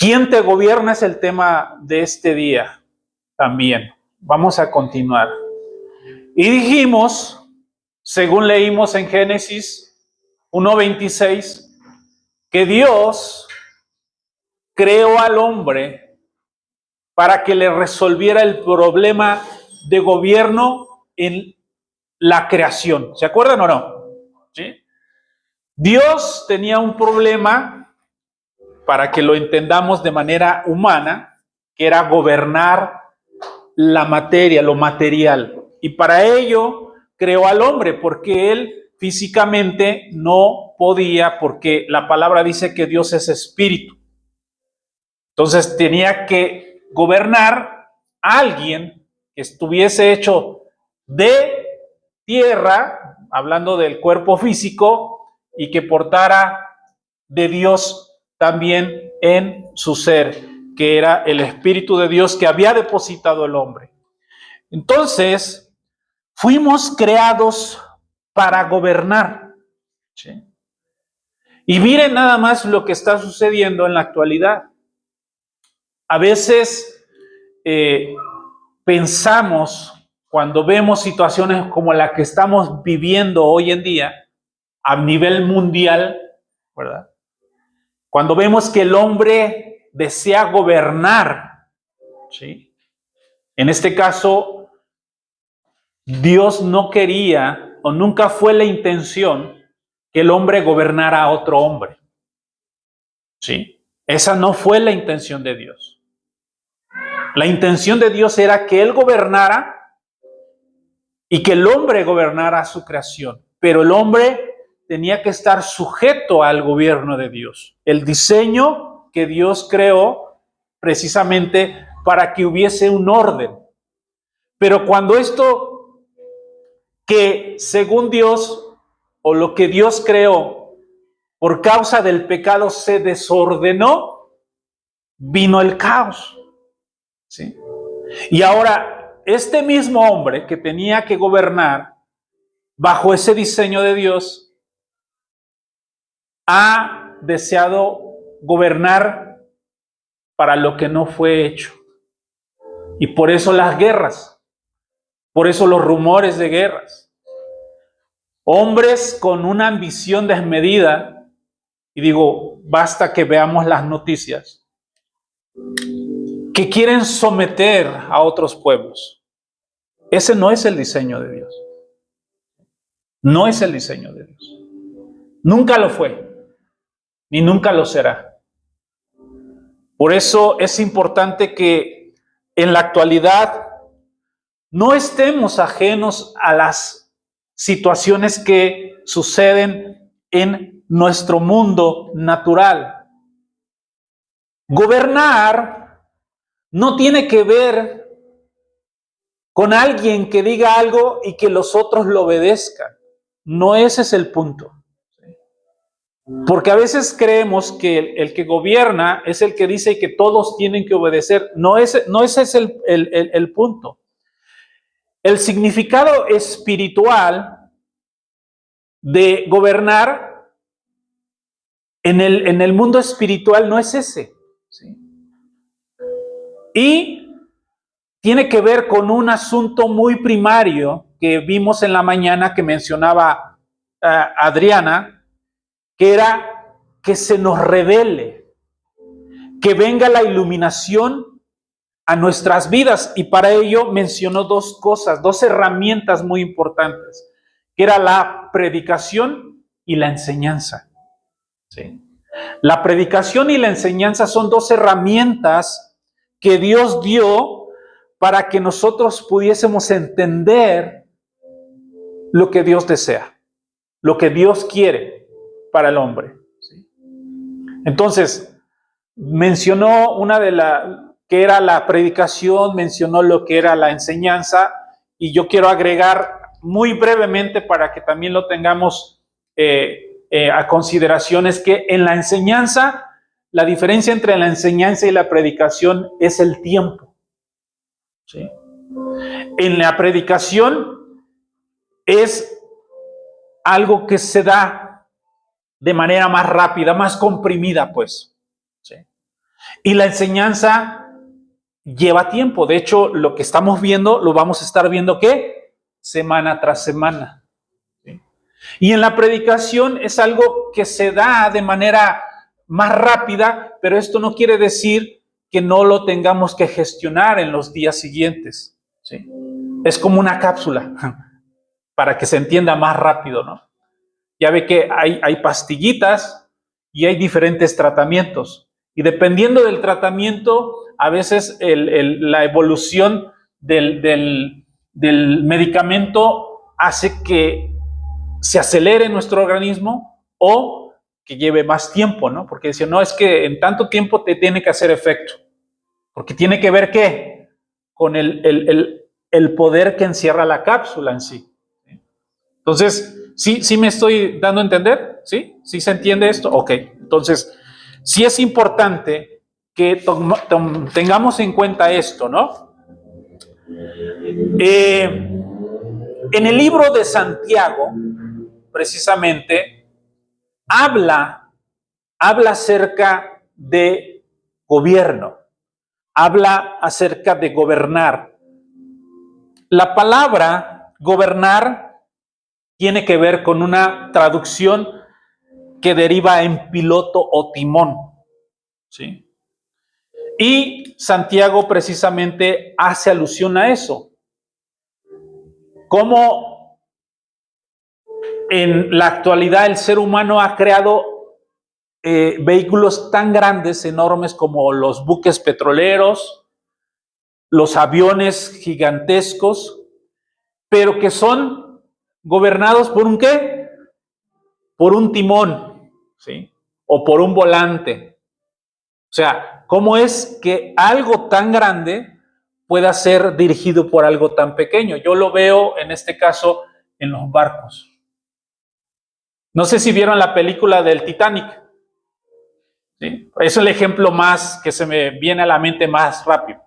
¿Quién te gobierna? Es el tema de este día también. Vamos a continuar. Y dijimos, según leímos en Génesis 1:26, que Dios creó al hombre para que le resolviera el problema de gobierno en la creación. ¿Se acuerdan o no? ¿Sí? Dios tenía un problema, para que lo entendamos de manera humana, que era gobernar la materia, lo material. Y para ello creó al hombre, porque él físicamente no podía, porque la palabra dice que Dios es espíritu. Entonces tenía que gobernar a alguien que estuviese hecho de tierra, hablando del cuerpo físico, y que portara de Dios también en su ser, que era el Espíritu de Dios que había depositado el hombre. Entonces, fuimos creados para gobernar. ¿Sí? Y miren nada más lo que está sucediendo en la actualidad. A veces pensamos, cuando vemos situaciones como la que estamos viviendo hoy en día, a nivel mundial, ¿verdad? Cuando vemos que el hombre desea gobernar, ¿sí? En este caso, Dios no quería, o nunca fue la intención, que el hombre gobernara a otro hombre. ¿Sí? Esa no fue la intención de Dios. La intención de Dios era que Él gobernara y que el hombre gobernara su creación. Pero el hombre tenía que estar sujeto al gobierno de Dios. El diseño que Dios creó precisamente para que hubiese un orden. Pero cuando esto que según Dios, o lo que Dios creó, por causa del pecado se desordenó, vino el caos. ¿Sí? Y ahora, este mismo hombre que tenía que gobernar bajo ese diseño de Dios, ha deseado gobernar para lo que no fue hecho. Y por eso las guerras, por eso los rumores de guerras. Hombres con una ambición desmedida, y digo, basta que veamos las noticias, que quieren someter a otros pueblos. Ese no es el diseño de Dios. No es el diseño de Dios. Nunca lo fue, ni nunca lo será. Por eso es importante que en la actualidad no estemos ajenos a las situaciones que suceden en nuestro mundo natural. Gobernar no tiene que ver con alguien que diga algo y que los otros lo obedezcan. No ese es el punto. Porque a veces creemos que el que gobierna es el que dice que todos tienen que obedecer. No ese es el punto. El significado espiritual de gobernar en el mundo espiritual no es ese. ¿Sí? Y tiene que ver con un asunto muy primario que vimos en la mañana, que mencionaba Adriana, que era que se nos revele, que venga la iluminación a nuestras vidas. Y para ello mencionó dos cosas, dos herramientas muy importantes, que era la predicación y la enseñanza. ¿Sí? La predicación y la enseñanza son dos herramientas que Dios dio para que nosotros pudiésemos entender lo que Dios desea, lo que Dios quiere para el hombre. ¿Sí? Entonces, mencionó una de que era la predicación, mencionó lo que era la enseñanza, y yo quiero agregar muy brevemente para que también lo tengamos a consideración, es que en la enseñanza, la diferencia entre la enseñanza y la predicación es el tiempo. ¿Sí? En la predicación es algo que se da de manera más rápida, más comprimida, pues. ¿Sí? Y la enseñanza lleva tiempo. De hecho, lo que estamos viendo, lo vamos a estar viendo, ¿qué? Semana tras semana. ¿Sí? Y en la predicación es algo que se da de manera más rápida, pero esto no quiere decir que no lo tengamos que gestionar en los días siguientes. ¿Sí? Es como una cápsula, para que se entienda más rápido, ¿no? Ya ve que hay pastillitas y hay diferentes tratamientos. Y dependiendo del tratamiento, a veces la evolución del medicamento hace que se acelere nuestro organismo o que lleve más tiempo, ¿no? Porque dicen, no, es que en tanto tiempo te tiene que hacer efecto. Porque tiene que ver, ¿qué? Con el poder que encierra la cápsula en sí. Entonces, ¿sí me estoy dando a entender? ¿Sí? ¿Sí se entiende esto? Ok. Entonces, sí es importante que tengamos en cuenta esto, ¿no? En el libro de Santiago, precisamente, habla acerca de gobierno, habla acerca de gobernar. La palabra gobernar tiene que ver con una traducción que deriva en piloto o timón, ¿sí? Y Santiago precisamente hace alusión a eso. Cómo en la actualidad el ser humano ha creado vehículos tan grandes, enormes, como los buques petroleros, los aviones gigantescos, pero que son gobernados por un ¿qué? Por un timón, ¿sí? O por un volante. O sea, ¿cómo es que algo tan grande pueda ser dirigido por algo tan pequeño? Yo lo veo en este caso en los barcos. No sé si vieron la película del Titanic. ¿Sí? Es el ejemplo más que se me viene a la mente más rápido.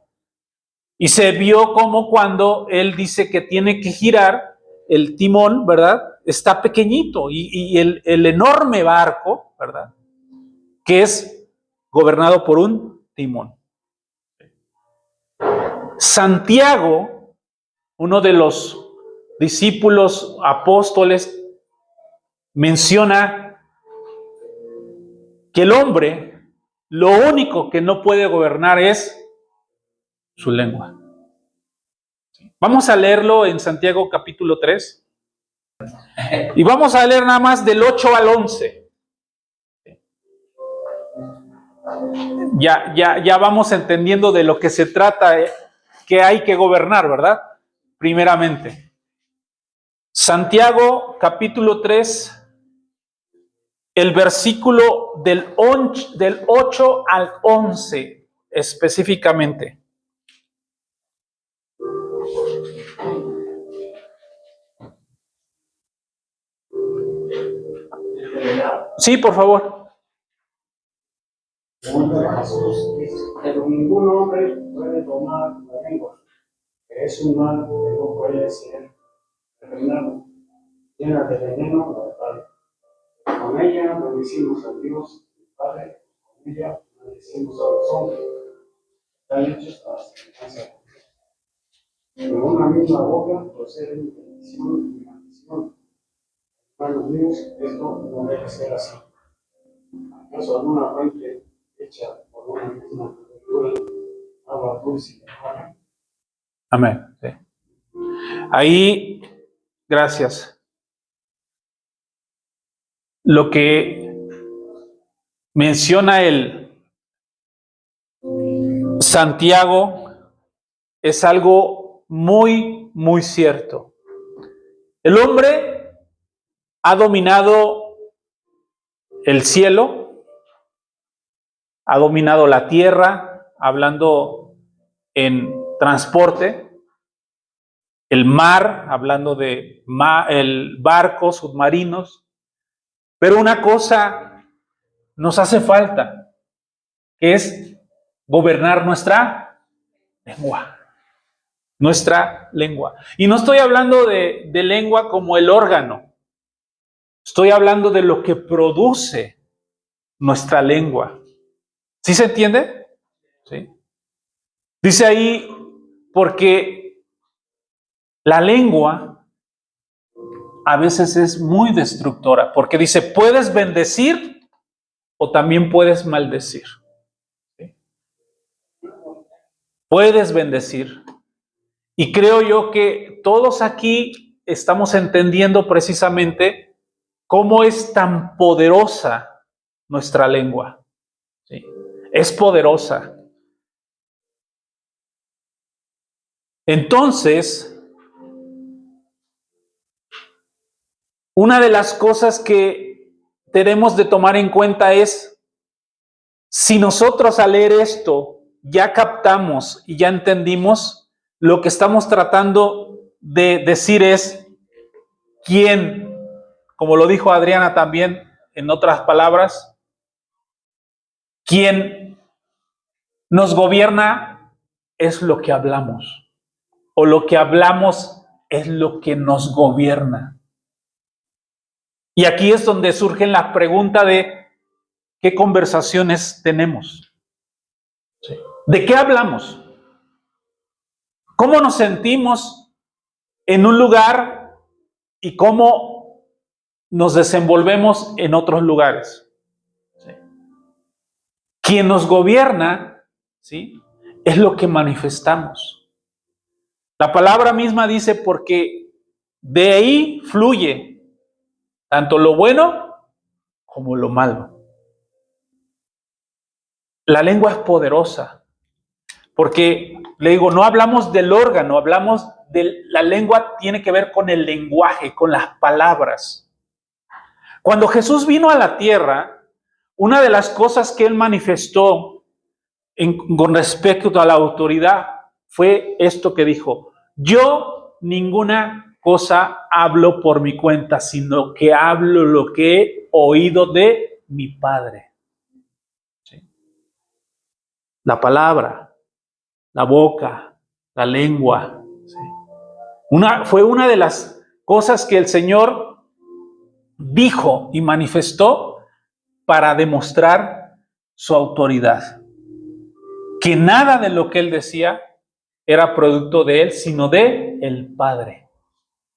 Y se vio como cuando él dice que tiene que girar el timón, ¿verdad? Está pequeñito y el enorme barco, ¿verdad? Que es gobernado por un timón. Santiago, uno de los discípulos apóstoles, menciona que el hombre lo único que no puede gobernar es su lengua. Vamos a leerlo en Santiago capítulo 3 y vamos a leer nada más del 8 al 11. Ya vamos entendiendo de lo que se trata, que hay que gobernar, ¿verdad? Primeramente. Santiago capítulo 3, el versículo del 8 al 11 específicamente. Sí, por favor. Pero ningún hombre puede tomar la lengua, que es un mal que no puede ser refrenado, llena de veneno mortal. Con ella bendecimos a Dios, el Padre, con ella bendecimos a los hombres, están hechos a la semejanza. De una misma boca proceden bendición y maldición. Hermanos míos, esto no debe ser así. ¿Acaso alguna fuente hecha por una misma cultura agua dulce y amarga? Amén. Sí. Ahí, gracias. Lo que menciona el Santiago es algo muy, muy cierto. El hombre ha dominado el cielo, ha dominado la tierra, hablando en transporte, el mar, hablando de el barco, submarinos, pero una cosa nos hace falta, que es gobernar nuestra lengua. Nuestra lengua. Y no estoy hablando de lengua como el órgano, estoy hablando de lo que produce nuestra lengua. ¿Sí se entiende? ¿sí? Dice ahí, porque la lengua a veces es muy destructora, porque dice, puedes bendecir o también puedes maldecir. ¿Sí? Puedes bendecir. Y creo yo que todos aquí estamos entendiendo precisamente cómo es tan poderosa nuestra lengua. ¿Sí? Es poderosa. Entonces, una de las cosas que tenemos de tomar en cuenta es, si nosotros al leer esto ya captamos y ya entendimos, lo que estamos tratando de decir es, ¿quién, como lo dijo Adriana también en otras palabras, quién nos gobierna es lo que hablamos, o lo que hablamos es lo que nos gobierna? Y aquí es donde surge la pregunta de qué conversaciones tenemos. ¿Sí? ¿De qué hablamos? ¿Cómo nos sentimos en un lugar y cómo nos desenvolvemos en otros lugares? ¿Sí? Quien nos gobierna, ¿sí?, es lo que manifestamos. La palabra misma dice, porque de ahí fluye tanto lo bueno como lo malo. La lengua es poderosa, porque le digo, no hablamos del órgano, hablamos de la lengua, tiene que ver con el lenguaje, con las palabras. Cuando Jesús vino a la tierra, una de las cosas que él manifestó con respecto a la autoridad fue esto que dijo: yo ninguna cosa hablo por mi cuenta, sino que hablo lo que he oído de mi Padre. ¿Sí? La palabra, la boca, la lengua. ¿Sí? Fue una de las cosas que el Señor dijo y manifestó para demostrar su autoridad. Que nada de lo que él decía era producto de él, sino de el Padre.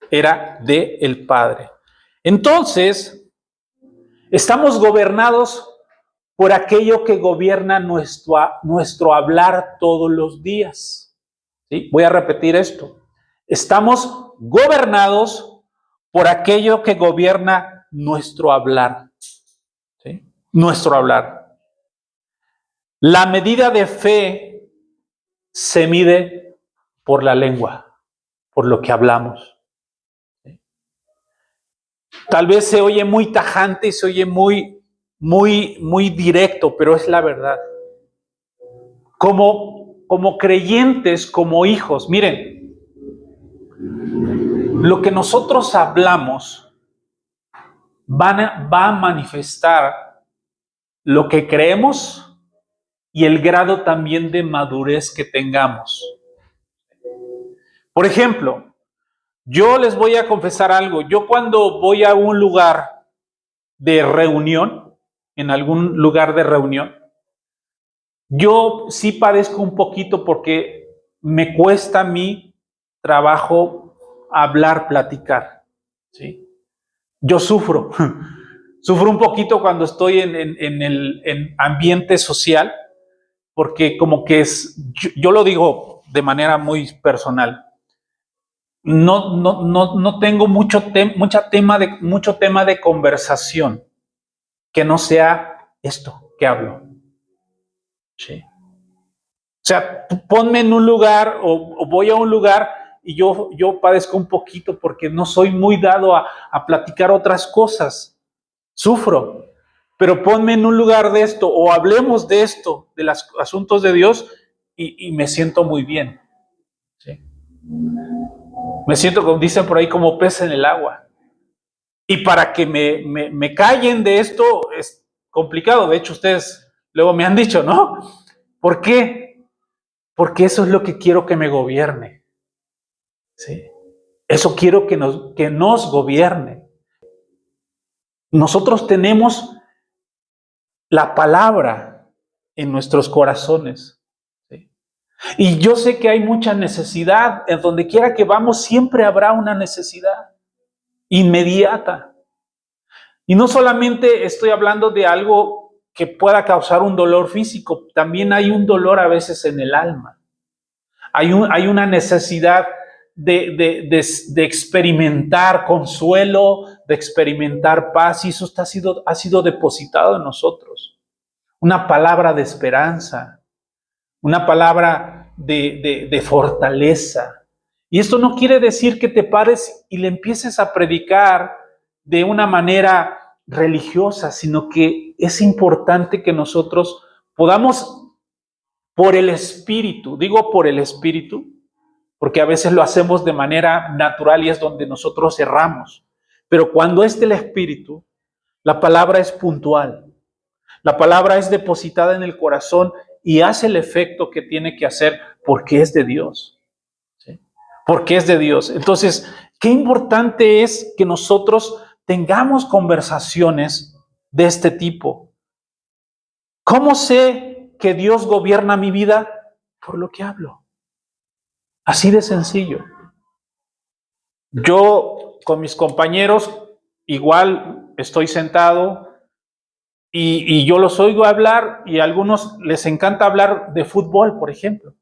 Era de el Padre. Entonces, estamos gobernados por aquello que gobierna nuestro hablar todos los días. ¿Sí? Voy a repetir esto. Estamos gobernados por aquello que gobierna nuestro hablar. ¿Sí? Nuestro hablar. La medida de fe se mide por la lengua, por lo que hablamos. ¿Sí? Tal vez se oye muy tajante y se oye muy directo, pero es la verdad. Como creyentes, como hijos, miren, lo que nosotros hablamos va a manifestar lo que creemos y el grado también de madurez que tengamos. Por ejemplo, yo les voy a confesar algo. Yo cuando voy a un lugar de reunión, en algún lugar de reunión, yo sí padezco un poquito porque me cuesta a mí trabajo hablar, platicar. ¿Sí? Yo sufro. Sufro un poquito cuando estoy en el ambiente social, porque como que yo lo digo de manera muy personal. No tengo mucho tema de conversación que no sea esto que hablo. ¿Sí? O sea, ponme en un lugar o voy a un lugar y yo padezco un poquito porque no soy muy dado a platicar otras cosas. Sufro. Pero ponme en un lugar de esto o hablemos de esto, de los asuntos de Dios y me siento muy bien. ¿Sí? Me siento, como dicen por ahí, como pez en el agua. Y para que me callen de esto es complicado. De hecho, ustedes luego me han dicho, ¿no? ¿Por qué? Porque eso es lo que quiero que me gobierne. ¿Sí? Eso quiero que nos gobierne. Nosotros tenemos la palabra en nuestros corazones. Y yo sé que hay mucha necesidad. En donde quiera que vamos, siempre habrá una necesidad inmediata. Y no solamente estoy hablando de algo que pueda causar un dolor físico, también hay un dolor a veces en el alma. Hay una necesidad de experimentar consuelo, de experimentar paz, y eso ha sido depositado en nosotros. Una palabra de esperanza, una palabra de fortaleza. Y esto no quiere decir que te pares y le empieces a predicar de una manera religiosa, sino que es importante que nosotros podamos, por el Espíritu, digo por el Espíritu, porque a veces lo hacemos de manera natural y es donde nosotros erramos. Pero cuando es del Espíritu, la palabra es puntual. La palabra es depositada en el corazón y hace el efecto que tiene que hacer porque es de Dios. ¿Sí? Porque es de Dios. Entonces, qué importante es que nosotros tengamos conversaciones de este tipo. ¿Cómo sé que Dios gobierna mi vida? Por lo que hablo. Así de sencillo. Yo con mis compañeros igual estoy sentado y yo los oigo hablar y a algunos les encanta hablar de fútbol, por ejemplo.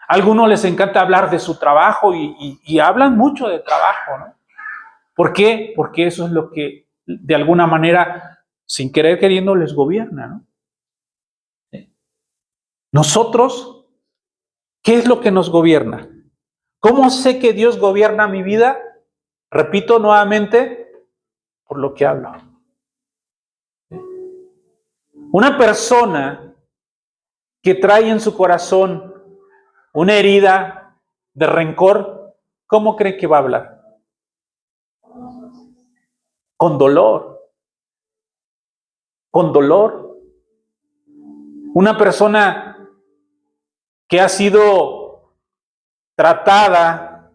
A algunos les encanta hablar de su trabajo y hablan mucho de trabajo, ¿no? ¿Por qué? Porque eso es lo que de alguna manera, sin querer queriendo, les gobierna, ¿no? Nosotros, ¿qué es lo que nos gobierna? ¿Cómo sé que Dios gobierna mi vida? Repito nuevamente, por lo que hablo. Una persona que trae en su corazón una herida de rencor, ¿cómo cree que va a hablar? Con dolor. Con dolor. Una persona que ha sido tratada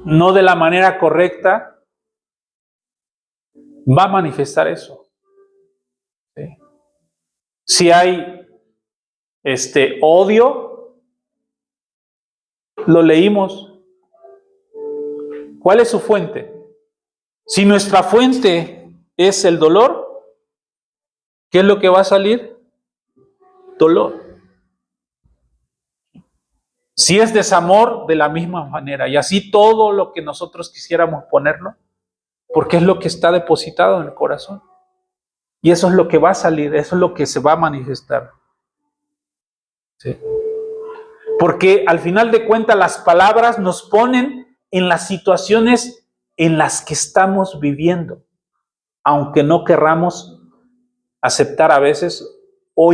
no de la manera correcta, va a manifestar eso. ¿Sí? Si hay odio, lo leímos. ¿Cuál es su fuente? Si nuestra fuente es el dolor, ¿qué es lo que va a salir? Dolor. Si es desamor, de la misma manera. Y así todo lo que nosotros quisiéramos ponerlo, porque es lo que está depositado en el corazón. Y eso es lo que va a salir, eso es lo que se va a manifestar. ¿Sí? Porque al final de cuentas las palabras nos ponen en las situaciones en las que estamos viviendo, aunque no querramos aceptar a veces o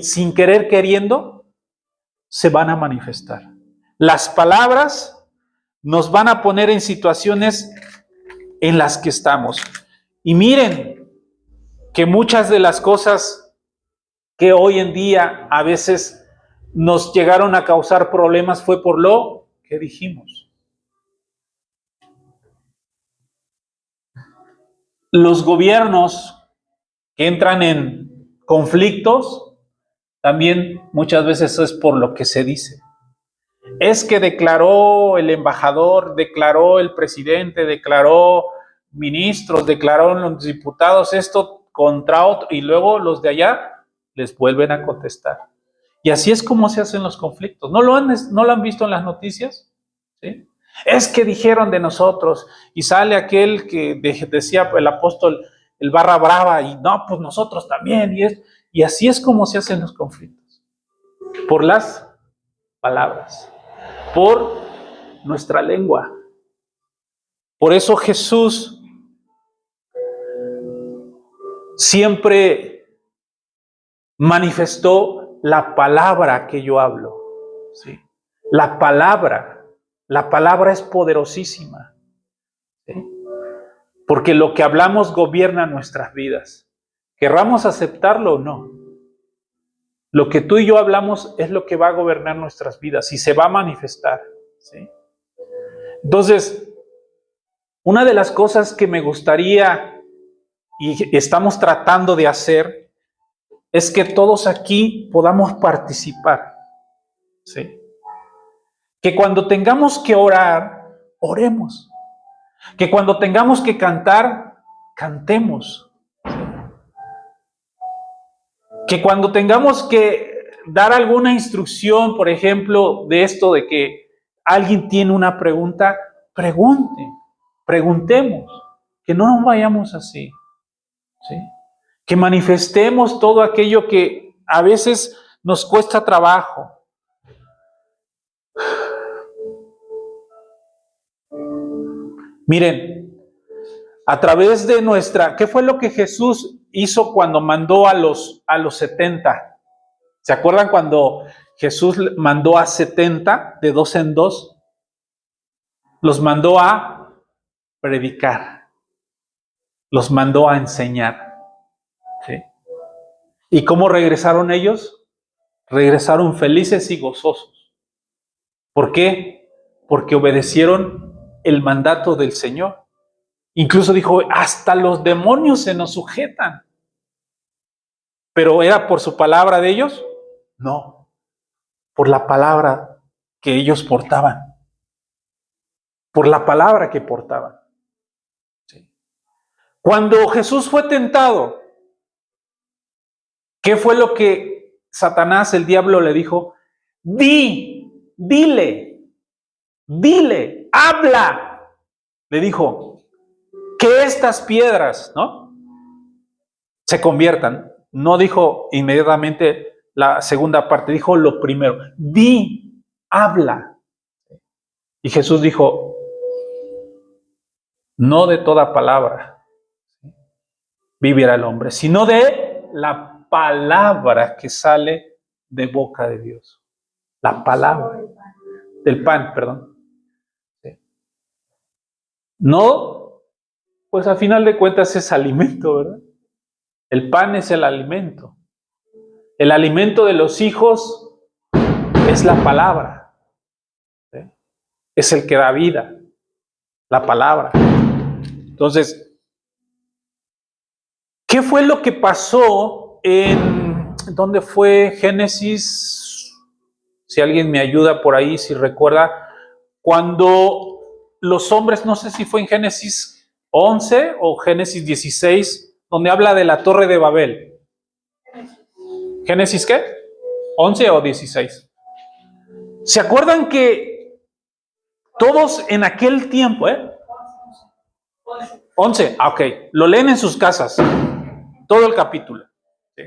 sin querer queriendo, se van a manifestar. Las palabras nos van a poner en situaciones en las que estamos. Y miren que muchas de las cosas que hoy en día a veces nos llegaron a causar problemas fue por lo que dijimos. Los gobiernos que entran en conflictos, también muchas veces es por lo que se dice. Es que declaró el embajador, declaró el presidente, declaró ministros, declaró los diputados esto contra otro, y luego los de allá les vuelven a contestar. Y así es como se hacen los conflictos. ¿No lo han visto en las noticias? ¿Sí? Es que dijeron de nosotros, y sale aquel que decía el apóstol, el barra brava, y no, pues nosotros también, y así es como se hacen los conflictos. Por las palabras, por nuestra lengua. Por eso Jesús siempre manifestó la palabra que yo hablo. ¿Sí? La palabra es poderosísima. ¿Sí? Porque lo que hablamos gobierna nuestras vidas. Querramos aceptarlo o no. Lo que tú y yo hablamos es lo que va a gobernar nuestras vidas y se va a manifestar. ¿Sí? Entonces, una de las cosas que me gustaría y estamos tratando de hacer es que todos aquí podamos participar, ¿sí? Que cuando tengamos que orar, oremos. Que cuando tengamos que cantar, cantemos. Que cuando tengamos que dar alguna instrucción, por ejemplo, de esto de que alguien tiene una pregunta, preguntemos, que no nos vayamos así, ¿sí? Que manifestemos todo aquello que a veces nos cuesta trabajo. Miren, a través de ¿qué fue lo que Jesús hizo cuando mandó a los 70? ¿Se acuerdan cuando Jesús mandó a 70 de 2 en 2? Los mandó a predicar, los mandó a enseñar, ¿sí? ¿Y cómo regresaron ellos? Regresaron felices y gozosos. ¿Por qué? Porque obedecieron el mandato del Señor. Incluso dijo, hasta los demonios se nos sujetan. ¿Pero era por su palabra de ellos? No, por la palabra que ellos portaban. Por la palabra que portaban. ¿Sí? Cuando Jesús fue tentado, ¿qué fue lo que Satanás, el diablo, le dijo? Dile, habla. Le dijo, que estas piedras, ¿no?, se conviertan. No dijo inmediatamente la segunda parte, dijo lo primero. Habla. Y Jesús dijo, no de toda palabra vivirá el hombre, sino de la palabra que sale de boca de Dios. La palabra. Del pan, perdón. No, pues a final de cuentas es alimento, ¿verdad? El pan es el alimento. El alimento de los hijos es la palabra. ¿Sí? Es el que da vida. La palabra. Entonces, ¿qué fue lo que pasó ¿dónde fue? Génesis, si alguien me ayuda por ahí, si recuerda, cuando los hombres, no sé si fue en Génesis 11 o Génesis 16, donde habla de la Torre de Babel. ¿Génesis qué? ¿11 o 16? ¿Se acuerdan que todos en aquel tiempo, 11, ok, lo leen en sus casas, todo el capítulo. ¿Sí?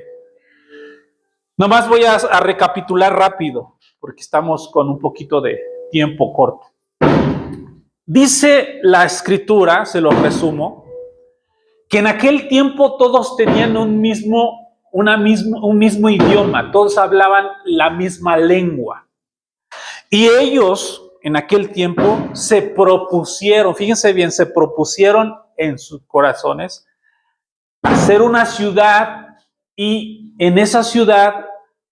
Nomás voy a recapitular rápido, porque estamos con un poquito de tiempo corto. Dice la escritura, se lo resumo, que en aquel tiempo todos tenían un mismo idioma, todos hablaban la misma lengua. Y ellos en aquel tiempo se propusieron, fíjense bien, se propusieron en sus corazones hacer una ciudad y en esa ciudad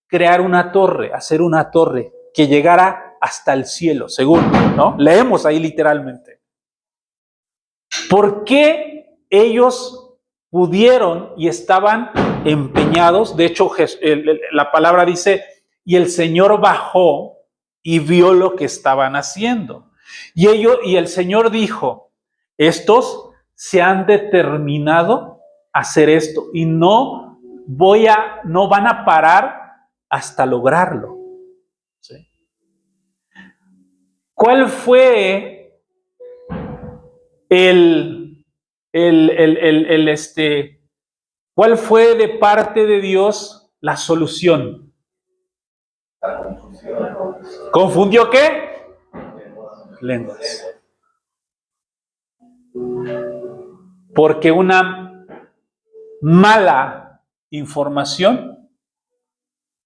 crear una torre, hacer una torre que llegara hasta el cielo, según, ¿no? Leemos ahí literalmente. ¿Por qué ellos pudieron y estaban empeñados? De hecho, la palabra dice, y el Señor bajó y vio lo que estaban haciendo. Y el Señor dijo, estos se han determinado a hacer esto y no van a parar hasta lograrlo. ¿Sí? ¿Cuál fue cuál fue de parte de Dios la solución? ¿Confundió qué? Lenguas. Porque una mala información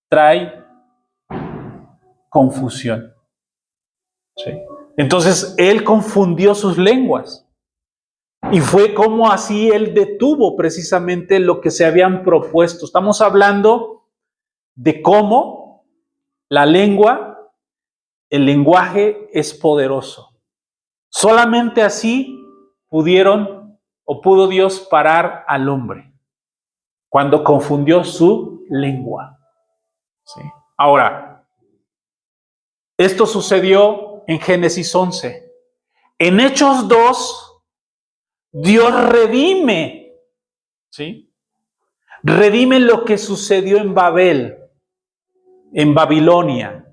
trae confusión. ¿Sí? Entonces, él confundió sus lenguas. Y fue como así él detuvo precisamente lo que se habían propuesto. Estamos hablando de cómo la lengua, el lenguaje es poderoso. Solamente así pudo Dios parar al hombre cuando confundió su lengua. ¿Sí? Ahora, esto sucedió en Génesis 11. En Hechos 2, Dios redime, ¿sí? Redime lo que sucedió en Babel, en Babilonia,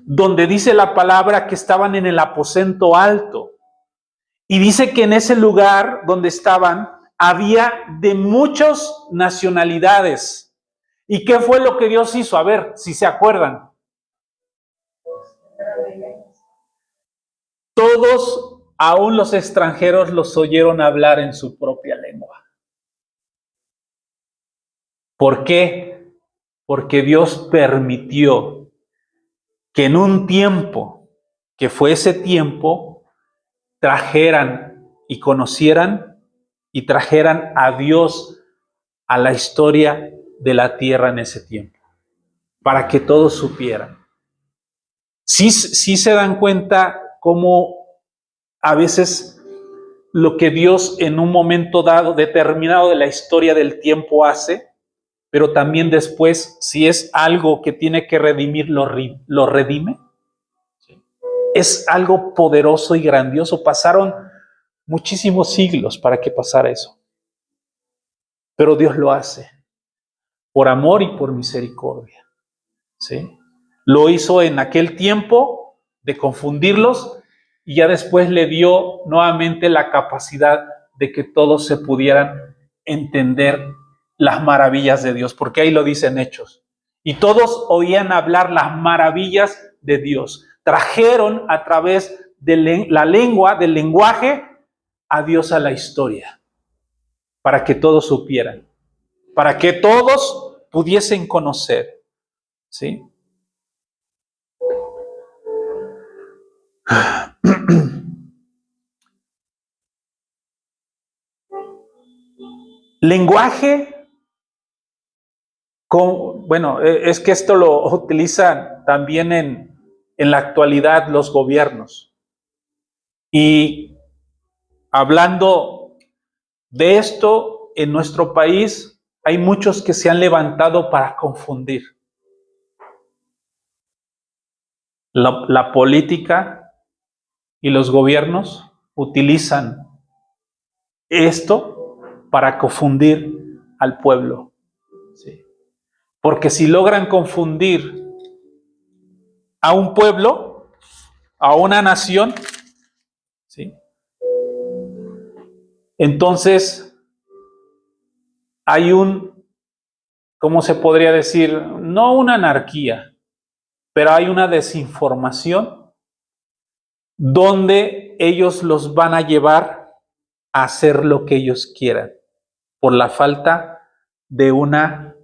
donde dice la palabra que estaban en el aposento alto. Y dice que en ese lugar donde estaban había de muchas nacionalidades. ¿Y qué fue lo que Dios hizo? A ver, si se acuerdan. Todos, aún los extranjeros, los oyeron hablar en su propia lengua. ¿Por qué? Porque Dios permitió que en un tiempo, que fue ese tiempo, trajeran y conocieran y trajeran a Dios a la historia de la tierra en ese tiempo, para que todos supieran. Sí se dan cuenta cómo a veces lo que Dios en un momento dado, determinado de la historia del tiempo hace, pero también después, si es algo que tiene que redimir, lo redime. Es algo poderoso y grandioso. Pasaron muchísimos siglos para que pasara eso. Pero Dios lo hace por amor y por misericordia. ¿Sí? Lo hizo en aquel tiempo de confundirlos y ya después le dio nuevamente la capacidad de que todos se pudieran entender las maravillas de Dios, porque ahí lo dicen Hechos. Y todos oían hablar las maravillas de Dios. Trajeron a través de la lengua, del lenguaje, a Dios a la historia, para que todos supieran, para que todos pudiesen conocer. ¿Sí? Lenguaje, es que esto lo utilizan también en la actualidad los gobiernos. Y hablando de esto, en nuestro país hay muchos que se han levantado para confundir. La política y los gobiernos utilizan esto para confundir al pueblo. ¿Sí? Porque si logran confundir a un pueblo, a una nación, ¿sí? Entonces hay ¿cómo se podría decir? No una anarquía, pero hay una desinformación donde ellos los van a llevar a hacer lo que ellos quieran por la falta de una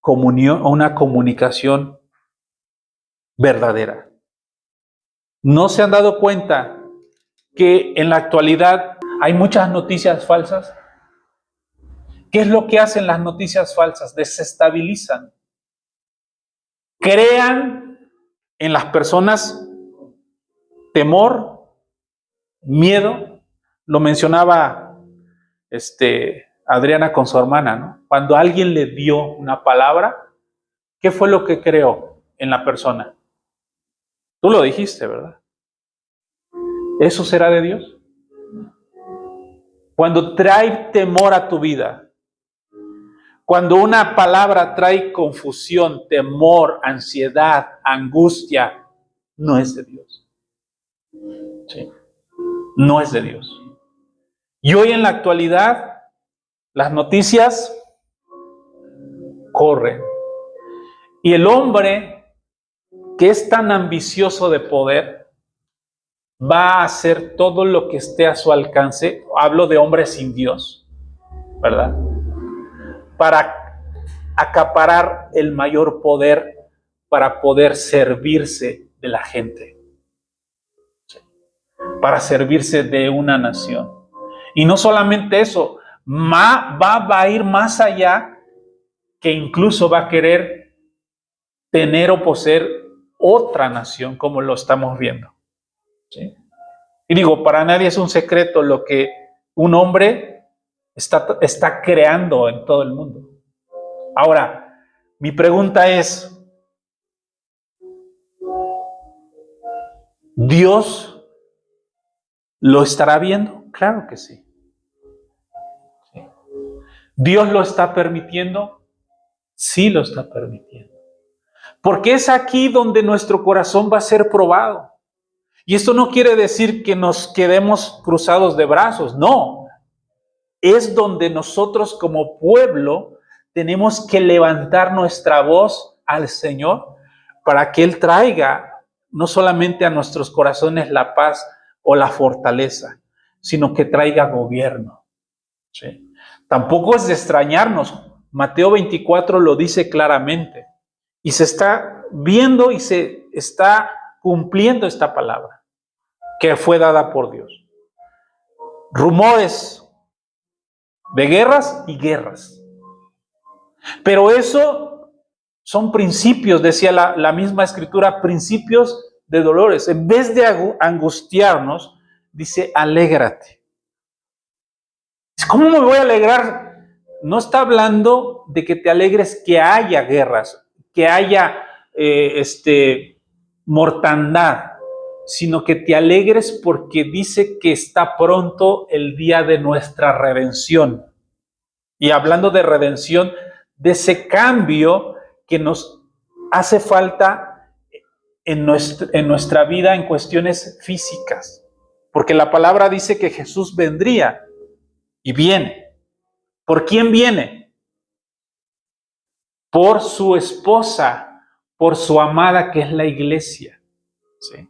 comunión o una comunicación verdadera. ¿No se han dado cuenta que en la actualidad hay muchas noticias falsas? ¿Qué es lo que hacen las noticias falsas? Desestabilizan. Crean en las personas temor, miedo. Lo mencionaba Adriana con su hermana, ¿no? Cuando alguien le dio una palabra, ¿qué fue lo que creó en la persona? Tú lo dijiste, ¿verdad? ¿Eso será de Dios? Cuando trae temor a tu vida, cuando una palabra trae confusión, temor, ansiedad, angustia, no es de Dios. ¿Sí? No es de Dios. Y hoy en la actualidad, las noticias corren. Y el hombre que es tan ambicioso de poder va a hacer todo lo que esté a su alcance. Hablo de hombres sin Dios, ¿verdad? Para acaparar el mayor poder, para poder servirse de la gente, para servirse de una nación. Y no solamente eso, va a ir más allá, que incluso va a querer tener o poseer otra nación, como lo estamos viendo. ¿Sí? Y digo, para nadie es un secreto lo que un hombre está creando en todo el mundo. Ahora, mi pregunta es, ¿Dios lo estará viendo? Claro que sí. ¿Dios lo está permitiendo? Sí lo está permitiendo. Porque es aquí donde nuestro corazón va a ser probado. Y esto no quiere decir que nos quedemos cruzados de brazos, no. Es donde nosotros como pueblo tenemos que levantar nuestra voz al Señor para que Él traiga no solamente a nuestros corazones la paz o la fortaleza, sino que traiga gobierno. ¿Sí? Tampoco es de extrañarnos. Mateo 24 lo dice claramente. Y se está viendo y se está cumpliendo esta palabra que fue dada por Dios. Rumores de guerras y guerras. Pero eso son principios, decía la misma escritura, principios de dolores. En vez de angustiarnos, dice, alégrate. ¿Cómo me voy a alegrar? No está hablando de que te alegres que haya guerras, que haya mortandad, sino que te alegres porque dice que está pronto el día de nuestra redención. Y hablando de redención, de ese cambio que nos hace falta en nuestra vida en cuestiones físicas. Porque la palabra dice que Jesús vendría y viene. ¿Por quién viene? Por su esposa, por su amada que es la iglesia. ¿Sí?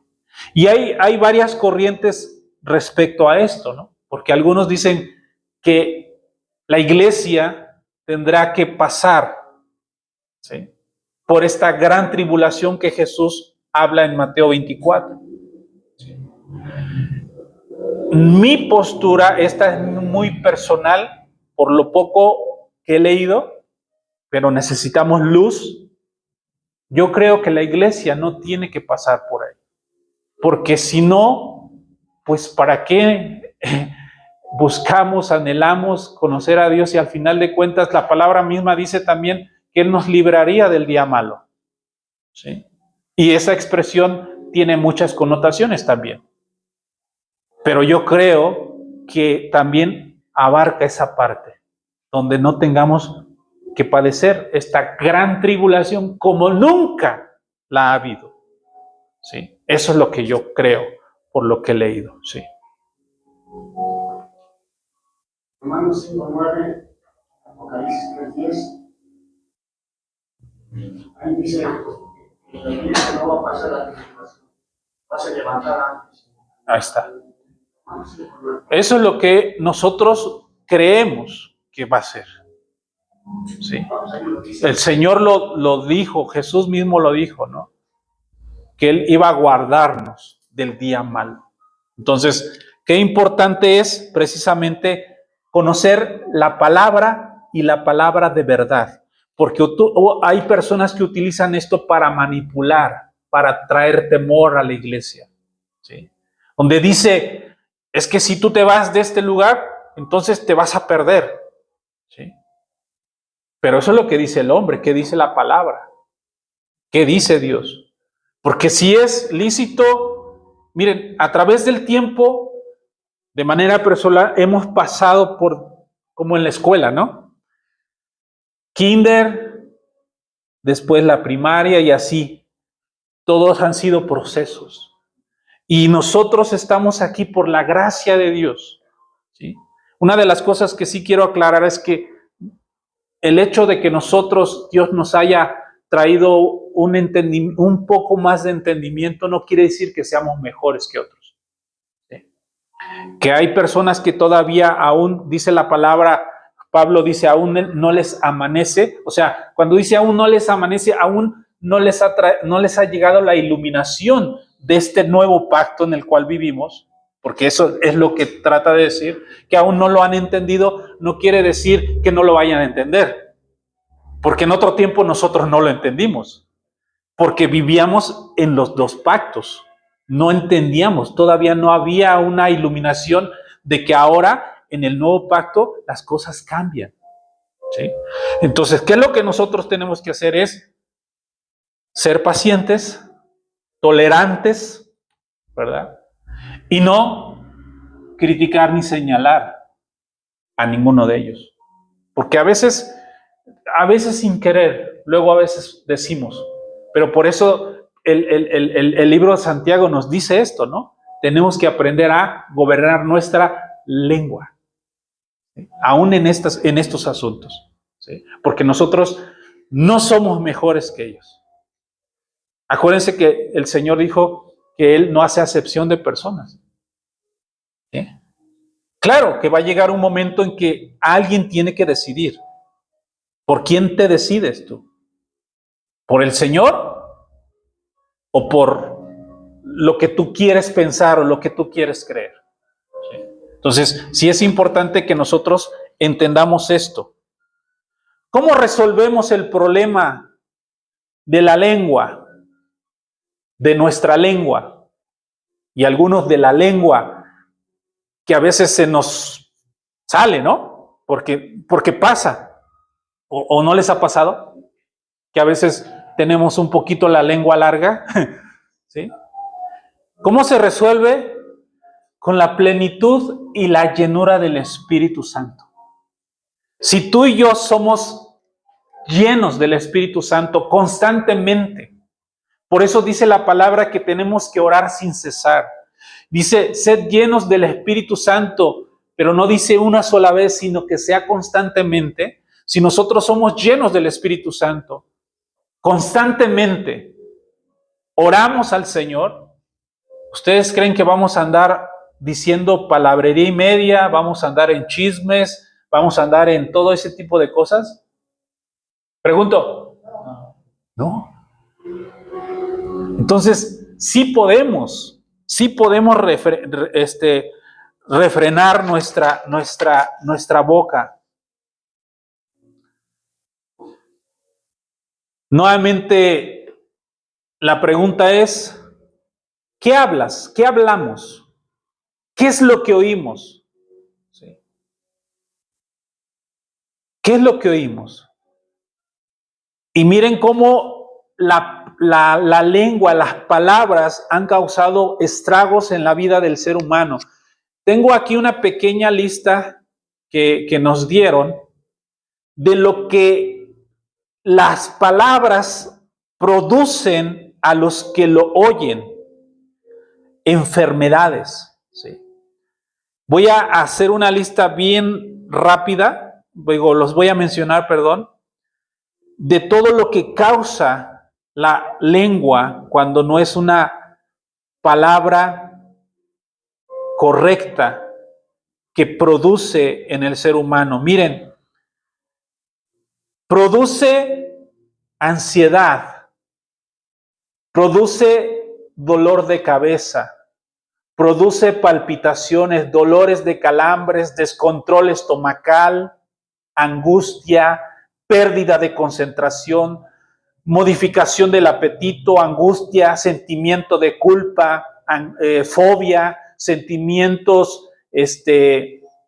Y hay varias corrientes respecto a esto, ¿no? Porque algunos dicen que la iglesia tendrá que pasar, ¿sí?, por esta gran tribulación que Jesús habla en Mateo 24. ¿Sí? Mi postura, esta es muy personal, por lo poco que he leído, pero necesitamos luz. Yo creo que la iglesia no tiene que pasar por ahí. Porque si no, pues ¿para qué buscamos, anhelamos conocer a Dios? Y al final de cuentas la palabra misma dice también que Él nos libraría del día malo. ¿Sí? Y esa expresión tiene muchas connotaciones también. Pero yo creo que también abarca esa parte, donde no tengamos que padecer esta gran tribulación como nunca la ha habido. ¿Sí? Eso es lo que yo creo, por lo que he leído. Sí. Romanos 5:9, Apocalipsis 3:10. Ahí dice que no va a pasar la tribulación, va a ser levantada antes. Ahí está. Eso es lo que nosotros creemos que va a ser. ¿Sí? El Señor lo dijo, Jesús mismo lo dijo, ¿no? Que Él iba a guardarnos del día malo. Entonces, qué importante es precisamente conocer la palabra y la palabra de verdad. Porque hay personas que utilizan esto para manipular, para traer temor a la iglesia. ¿Sí? Donde dice, es que si tú te vas de este lugar, entonces te vas a perder. ¿Sí? Pero eso es lo que dice el hombre, ¿qué dice la palabra? ¿Qué dice Dios? Porque si es lícito, miren, a través del tiempo, de manera personal, hemos pasado por, como en la escuela, ¿no? Kinder, después la primaria y así. Todos han sido procesos. Y nosotros estamos aquí por la gracia de Dios. ¿Sí? Una de las cosas que sí quiero aclarar es que el hecho de que Dios nos haya traído un poco más de entendimiento no quiere decir que seamos mejores que otros. ¿Sí? Que hay personas que todavía aún, dice la palabra, Pablo dice, aún no les amanece. O sea, cuando dice aún no les amanece, aún no les ha llegado la iluminación de este nuevo pacto en el cual vivimos. Porque eso es lo que trata de decir, que aún no lo han entendido, no quiere decir que no lo vayan a entender. Porque en otro tiempo nosotros no lo entendimos. Porque vivíamos en los dos pactos. No entendíamos, todavía no había una iluminación de que ahora en el nuevo pacto las cosas cambian. ¿sí? Entonces, ¿qué es lo que nosotros tenemos que hacer? Es ser pacientes, tolerantes, ¿verdad? Y no criticar ni señalar a ninguno de ellos. Porque a veces sin querer, luego a veces decimos, pero por eso el libro de Santiago nos dice esto, ¿no? Tenemos que aprender a gobernar nuestra lengua, ¿sí? Aún en estos asuntos, ¿sí? Porque nosotros no somos mejores que ellos. Acuérdense que el Señor dijo que Él no hace acepción de personas, ¿sí? Claro que va a llegar un momento en que alguien tiene que decidir. ¿Por quién te decides tú? ¿Por el Señor o por lo que tú quieres pensar o lo que tú quieres creer? ¿Sí? Entonces, sí es importante que nosotros entendamos esto. ¿Cómo resolvemos el problema de la lengua, de nuestra lengua? Y algunos de la lengua que a veces se nos sale, ¿no? Porque pasa. ¿O no les ha pasado? Que a veces tenemos un poquito la lengua larga, ¿sí? ¿Cómo se resuelve? Con la plenitud y la llenura del Espíritu Santo. Si tú y yo somos llenos del Espíritu Santo constantemente, por eso dice la palabra que tenemos que orar sin cesar. Dice, sed llenos del Espíritu Santo, pero no dice una sola vez, sino que sea constantemente. Si nosotros somos llenos del Espíritu Santo, constantemente oramos al Señor, ¿ustedes creen que vamos a andar diciendo palabrería y media, vamos a andar en chismes, vamos a andar en todo ese tipo de cosas? Pregunto. No. Entonces, sí podemos refrenar nuestra boca. Nuevamente, la pregunta es, ¿qué hablas? ¿Qué hablamos? ¿Qué es lo que oímos? ¿Sí? ¿Qué es lo que oímos? Y miren cómo la lengua, las palabras han causado estragos en la vida del ser humano. Tengo aquí una pequeña lista que nos dieron de lo que las palabras producen a los que lo oyen. Enfermedades, ¿sí? Voy a hacer una lista bien rápida, los voy a mencionar, perdón, de todo lo que causa la lengua cuando no es una palabra correcta que produce en el ser humano. Miren, produce ansiedad, produce dolor de cabeza, produce palpitaciones, dolores de calambres, descontrol estomacal, angustia, pérdida de concentración, modificación del apetito, angustia, sentimiento de culpa, fobia, sentimientos,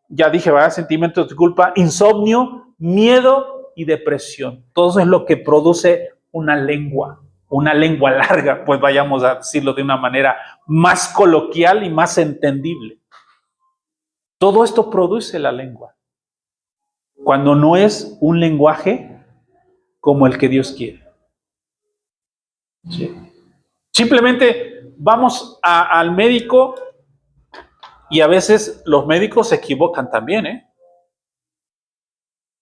ya dije, ¿verdad? Sentimientos de culpa, insomnio, miedo y depresión. Todo eso es lo que produce una lengua larga, pues vayamos a decirlo de una manera más coloquial y más entendible. Todo esto produce la lengua, cuando no es un lenguaje como el que Dios quiere. ¿Sí? Simplemente vamos al médico y a veces los médicos se equivocan también, ¿eh?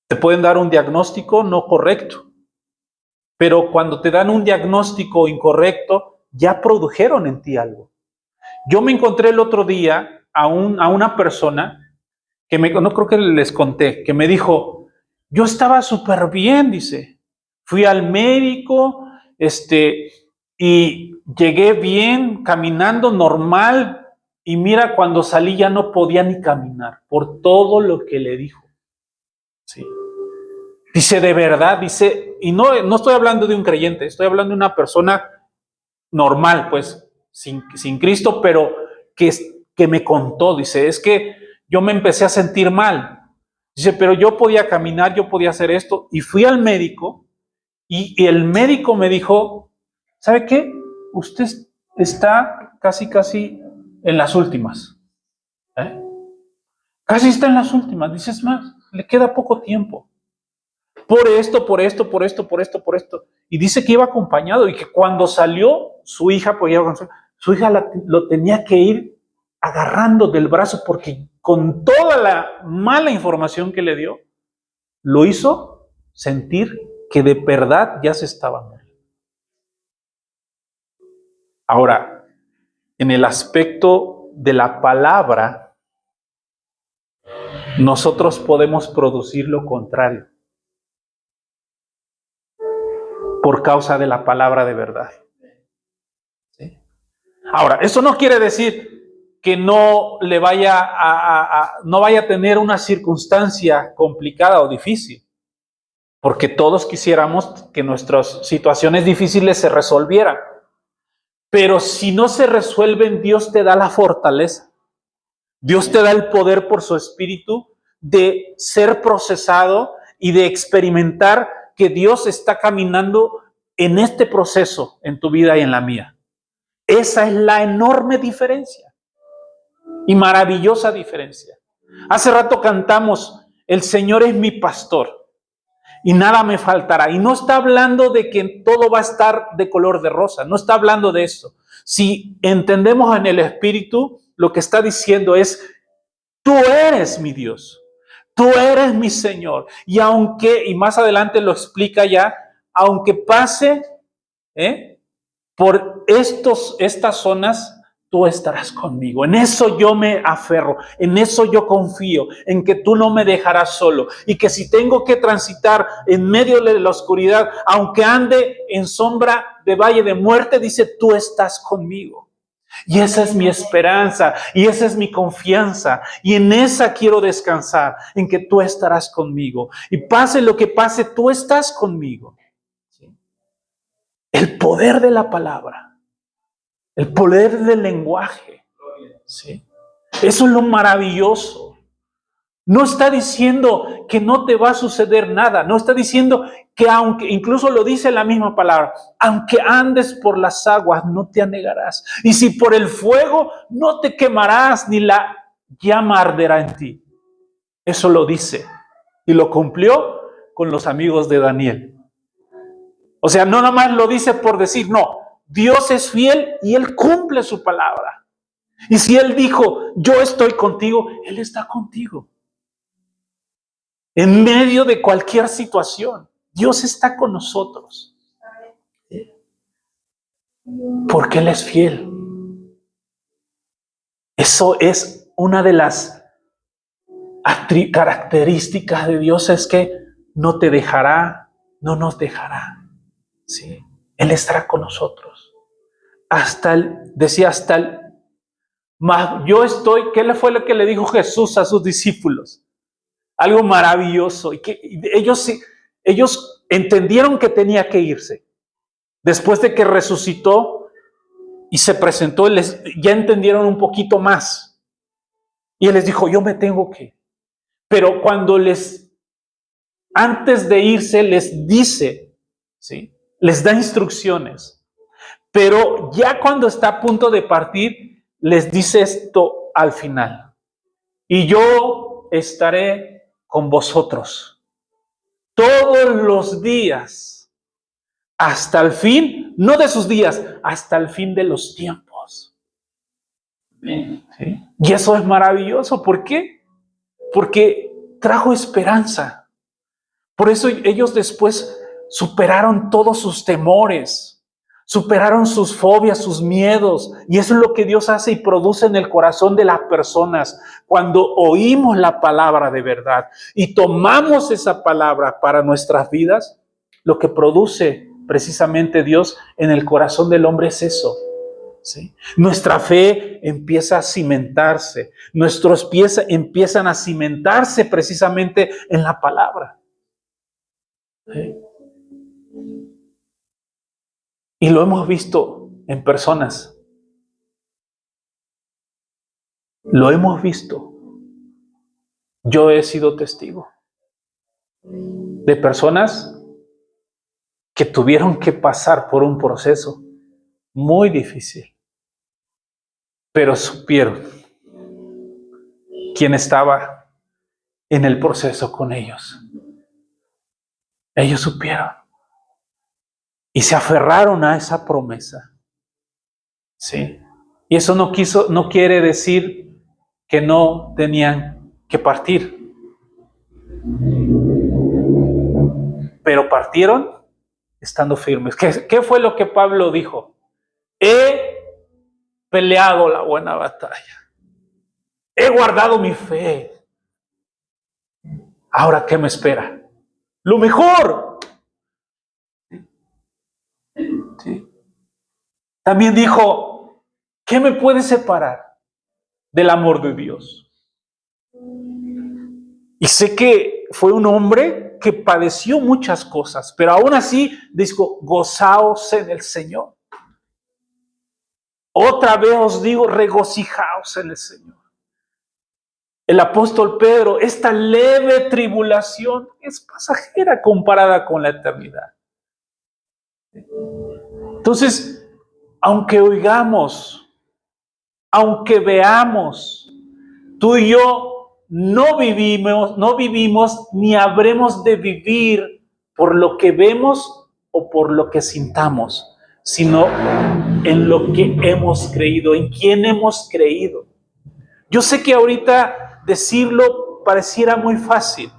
Te pueden dar un diagnóstico no correcto, pero cuando te dan un diagnóstico incorrecto, ya produjeron en ti algo. Yo me encontré el otro día a una persona que no creo que les conté, que me dijo, yo estaba súper bien, dice, fui al médico, y llegué bien, caminando normal, y mira, cuando salí ya no podía ni caminar, por todo lo que le dijo. Sí. Dice, de verdad, dice, y no estoy hablando de un creyente, estoy hablando de una persona normal, pues, sin Cristo, pero que me contó, dice, es que yo me empecé a sentir mal. Dice, pero yo podía caminar, yo podía hacer esto. Y fui al médico y el médico me dijo, ¿sabe qué? Usted está casi en las últimas. ¿Eh? Casi está en las últimas. Dices, más, le queda poco tiempo. Por esto. Y dice que iba acompañado y que cuando salió, su hija, su hija lo tenía que ir agarrando del brazo porque con toda la mala información que le dio, lo hizo sentir que de verdad ya se estaba muriendo. Ahora, en el aspecto de la palabra, nosotros podemos producir lo contrario por causa de la palabra de verdad. ¿Sí? Ahora, eso no quiere decir que no le vaya no vaya a tener una circunstancia complicada o difícil, porque todos quisiéramos que nuestras situaciones difíciles se resolvieran. Pero si no se resuelven, Dios te da la fortaleza. Dios te da el poder por su espíritu de ser procesado y de experimentar que Dios está caminando en este proceso en tu vida y en la mía. Esa es la enorme diferencia y maravillosa diferencia. Hace rato cantamos, el Señor es mi pastor y nada me faltará. Y no está hablando de que todo va a estar de color de rosa, no está hablando de eso. Si entendemos en el Espíritu, lo que está diciendo es, tú eres mi Dios, tú eres mi Señor. Y y más adelante lo explica ya, aunque pase por estas zonas, tú estarás conmigo. En eso yo me aferro, en eso yo confío, en que tú no me dejarás solo. Y que si tengo que transitar en medio de la oscuridad, aunque ande en sombra de valle de muerte, dice, tú estás conmigo. Y esa es mi esperanza, y esa es mi confianza, y en esa quiero descansar, en que tú estarás conmigo. Y pase lo que pase, tú estás conmigo. ¿Sí? El poder de la palabra. El poder del lenguaje. ¿Sí? Eso es lo maravilloso. No está diciendo que no te va a suceder nada. No está diciendo que aunque, incluso lo dice la misma palabra, aunque andes por las aguas, no te anegarás. Y si por el fuego, no te quemarás, ni la llama arderá en ti. Eso lo dice. Y lo cumplió con los amigos de Daniel. O sea, no nada más lo dice por decir, no. Dios es fiel y Él cumple su palabra. Y si Él dijo, yo estoy contigo, Él está contigo. En medio de cualquier situación, Dios está con nosotros. Porque Él es fiel. Eso es una de las características de Dios, es que no te dejará, no nos dejará. ¿Sí? Él estará con nosotros. Yo estoy, ¿qué fue lo que le dijo Jesús a sus discípulos? Algo maravilloso. Y que ellos entendieron que tenía que irse. Después de que resucitó y se presentó, ya entendieron un poquito más. Y Él les dijo, yo me tengo que ir. Pero antes de irse, les dice, ¿sí? Les da instrucciones. Pero ya cuando está a punto de partir, les dice esto al final. Y yo estaré con vosotros todos los días, hasta el fin, no de sus días, hasta el fin de los tiempos. ¿Sí? Y eso es maravilloso. ¿Por qué? Porque trajo esperanza. Por eso ellos después superaron todos sus temores, superaron sus fobias, sus miedos. Y eso es lo que Dios hace y produce en el corazón de las personas cuando oímos la palabra de verdad y tomamos esa palabra para nuestras vidas. Lo que produce precisamente Dios en el corazón del hombre es eso. ¿Sí? Nuestra fe empieza a cimentarse, nuestros pies empiezan a cimentarse precisamente en la palabra. ¿Sí? Y lo hemos visto en personas. Lo hemos visto. Yo he sido testigo de personas que tuvieron que pasar por un proceso muy difícil, pero supieron quién estaba en el proceso con ellos. Ellos supieron y se aferraron a esa promesa. Sí. Y eso no quiere decir que no tenían que partir. Pero partieron estando firmes. ¿Qué fue lo que Pablo dijo? He peleado la buena batalla. He guardado mi fe. Ahora, ¿qué me espera? Lo mejor. ¿Sí? También dijo, ¿qué me puede separar del amor de Dios? Y sé que fue un hombre que padeció muchas cosas, pero aún así dijo, gozaos en el Señor. Otra vez os digo, regocijaos en el Señor. El apóstol Pedro, esta leve tribulación es pasajera comparada con la eternidad. Entonces, aunque oigamos, aunque veamos, tú y yo no vivimos ni habremos de vivir por lo que vemos o por lo que sintamos, sino en lo que hemos creído, en quién hemos creído. Yo sé que ahorita decirlo pareciera muy fácil,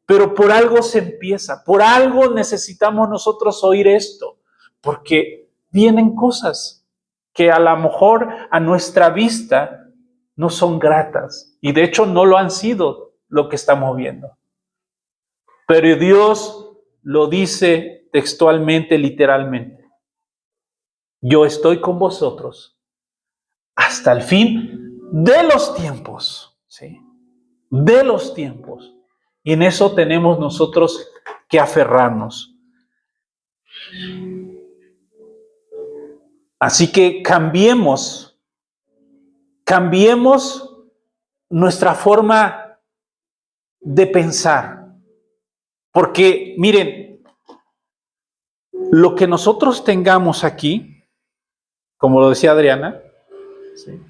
pero por algo se empieza, por algo necesitamos nosotros oír esto, porque vienen cosas que a lo mejor a nuestra vista no son gratas, y de hecho no lo han sido lo que estamos viendo. Pero Dios lo dice textualmente, literalmente. Yo estoy con vosotros hasta el fin de los tiempos, ¿sí? De los tiempos. Y en eso tenemos nosotros que aferrarnos. Así que cambiemos nuestra forma de pensar. Porque, miren, lo que nosotros tengamos aquí, como lo decía Adriana, ¿sí?,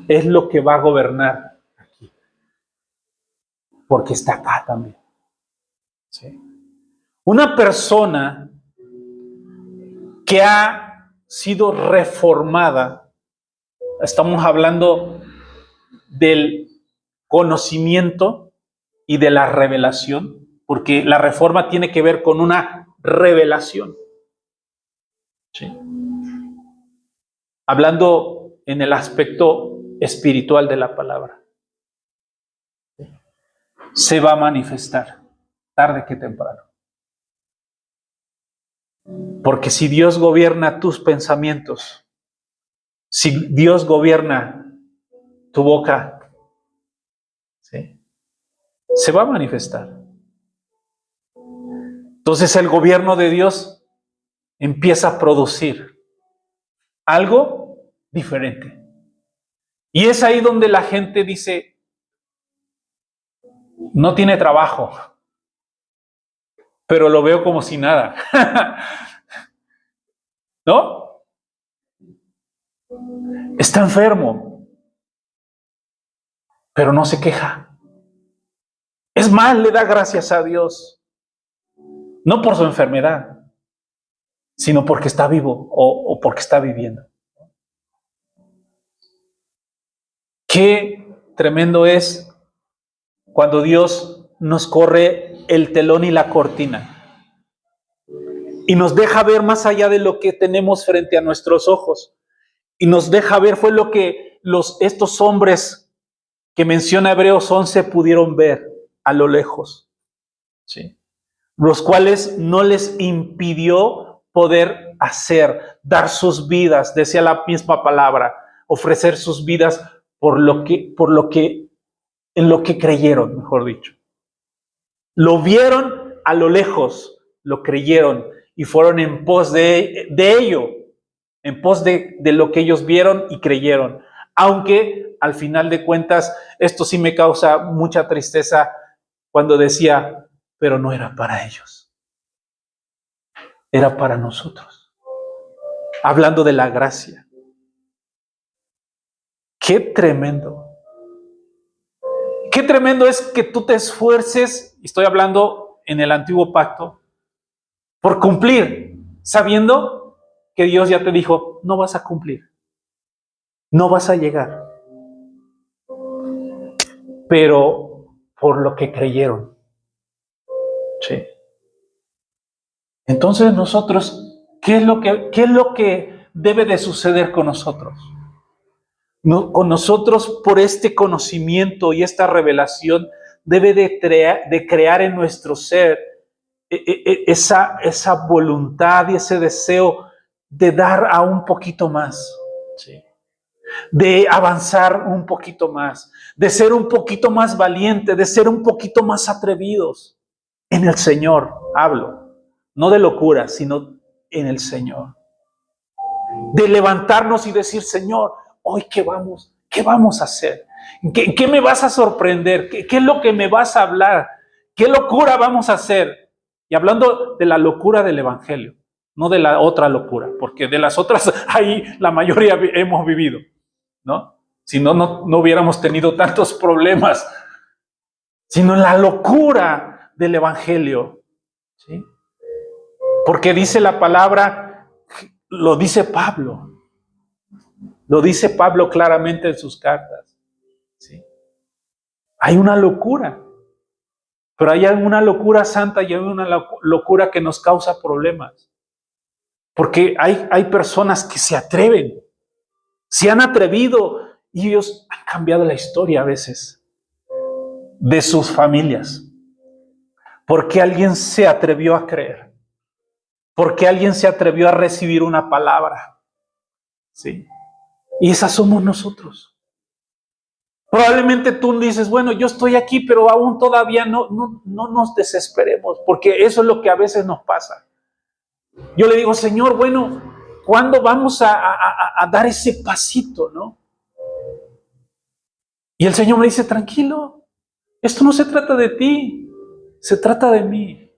es lo que va a gobernar aquí. Porque está acá también. ¿Sí? Una persona que ha sido reformada, estamos hablando del conocimiento y de la revelación, porque la reforma tiene que ver con una revelación. ¿Sí? Hablando en el aspecto espiritual de la palabra. Se va a manifestar tarde que temprano. Porque si Dios gobierna tus pensamientos, si Dios gobierna tu boca, ¿sí?, se va a manifestar. Entonces el gobierno de Dios empieza a producir algo diferente. Y es ahí donde la gente dice, no tiene trabajo, pero lo veo como si nada. ¿No? Está enfermo, pero no se queja. Es más, le da gracias a Dios. No por su enfermedad, sino porque está vivo o porque está viviendo. Qué tremendo es cuando Dios nos corre el telón y la cortina y nos deja ver más allá de lo que tenemos frente a nuestros ojos, y nos deja ver, fue lo que estos hombres que menciona Hebreos 11 pudieron ver a lo lejos, ¿sí?, los cuales no les impidió poder dar sus vidas, decía la misma palabra, ofrecer sus vidas en lo que creyeron, mejor dicho. Lo vieron a lo lejos, lo creyeron y fueron en pos de ello, en pos de lo que ellos vieron y creyeron. Aunque al final de cuentas, esto sí me causa mucha tristeza cuando decía, pero no era para ellos, era para nosotros. Hablando de la gracia. Qué tremendo. Qué tremendo es que tú te esfuerces, y estoy hablando en el antiguo pacto, por cumplir, sabiendo que Dios ya te dijo, no vas a cumplir, no vas a llegar. Pero por lo que creyeron. Sí. Entonces nosotros, ¿qué es lo que debe de suceder con nosotros? No, con nosotros, por este conocimiento y esta revelación, debe de crear en nuestro ser esa voluntad y ese deseo de dar a un poquito más, ¿sí? De avanzar un poquito más, de ser un poquito más valiente, de ser un poquito más atrevidos en el Señor. Hablo, no de locura, sino en el Señor. De levantarnos y decir, Señor, hoy ¿qué vamos a hacer? ¿Qué me vas a sorprender? ¿Qué es lo que me vas a hablar? ¿Qué locura vamos a hacer? Y hablando de la locura del Evangelio, no de la otra locura, porque de las otras ahí la mayoría hemos vivido, ¿no? Si no, no hubiéramos tenido tantos problemas, sino la locura del Evangelio, ¿sí? Porque dice la palabra, lo dice Pablo claramente en sus cartas, ¿sí? Hay una locura, pero hay una locura santa y hay una locura que nos causa problemas. Porque hay personas que se atreven, se han atrevido y ellos han cambiado la historia a veces de sus familias. Porque alguien se atrevió a creer. Porque alguien se atrevió a recibir una palabra. ¿Sí? Y esas somos nosotros. Probablemente tú dices, bueno, yo estoy aquí, pero aún todavía no nos desesperemos, porque eso es lo que a veces nos pasa. Yo le digo, Señor, bueno, ¿cuándo vamos a dar ese pasito, no? Y el Señor me dice, tranquilo, esto no se trata de ti, se trata de mí.